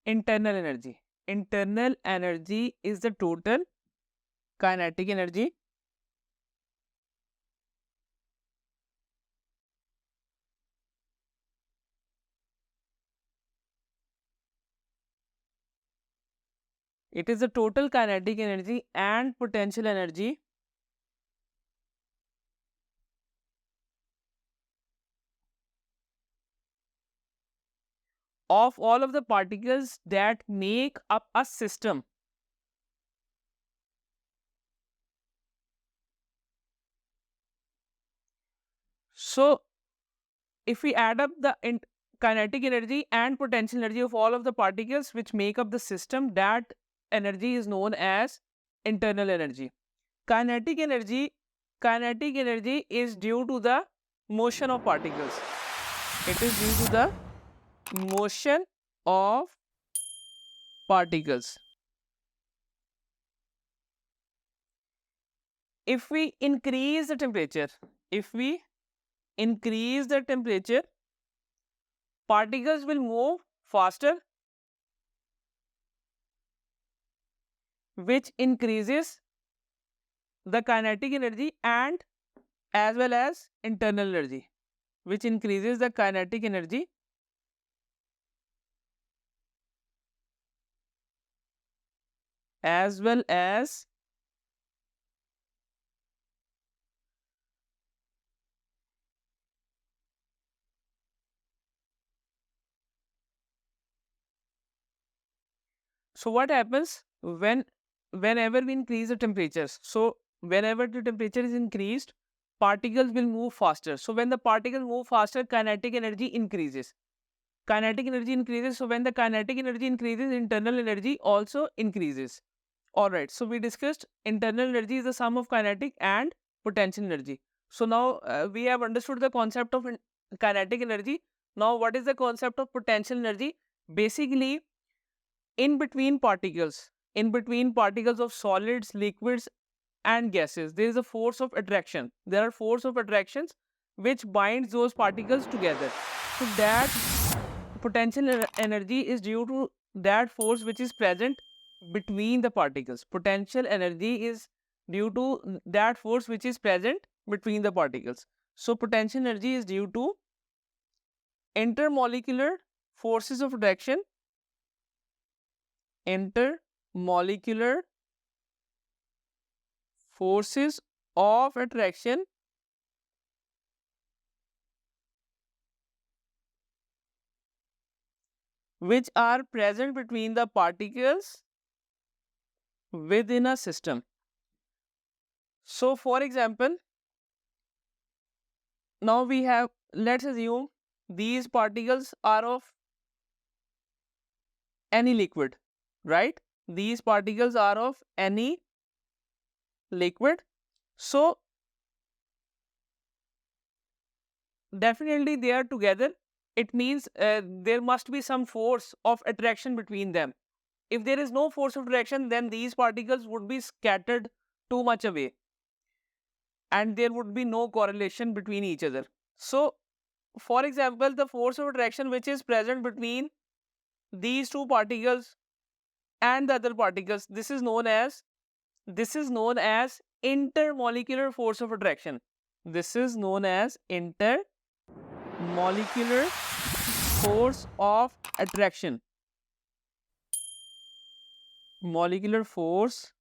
internal energy. Internal energy is the total kinetic energy it is the total kinetic energy and potential energy of all of the particles that make up a system. So, if we add up the kinetic energy and potential energy of all of the particles which make up the system, that energy is known as internal energy. Kinetic energy, kinetic energy is due to the motion of particles. It is due to the motion of particles. If we increase the temperature, if we increase the temperature, particles will move faster, which increases the kinetic energy and as well as internal energy, which increases the kinetic energy as well as so what happens whenever we increase the temperatures? So whenever the temperature is increased, particles will move faster. So when the particles move faster, kinetic energy increases. Kinetic energy increases. So when the kinetic energy increases, internal energy also increases. Alright, so we discussed internal energy is the sum of kinetic and potential energy. So now we have understood the concept of kinetic energy. Now what is the concept of potential energy? Basically, in between particles of solids, liquids and gases, there is a force of attraction. There are force of attractions which binds those particles together. So that potential energy is due to that force which is present between the particles. Potential energy is due to that force which is present between the particles. So potential energy is due to intermolecular forces of attraction, intermolecular forces of attraction which are present between the particles within a system. So for example, now we have, let's assume these particles are of any liquid, right? These particles are of any liquid. So definitely they are together. It means there must be some force of attraction between them. If there is no force of attraction, then these particles would be scattered too much away and there would be no correlation between each other. So for example, the force of attraction which is present between these two particles and the other particles, this is known as intermolecular force of attraction. This is known as intermolecular force of attraction. Molecular force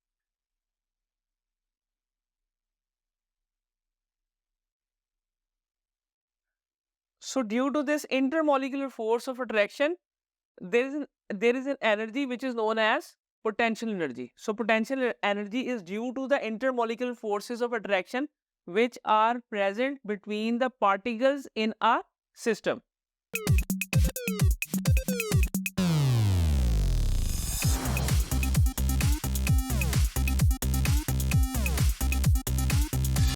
so due to this intermolecular force of attraction, there is an energy which is known as potential energy. So potential energy is due to the intermolecular forces of attraction which are present between the particles in a system.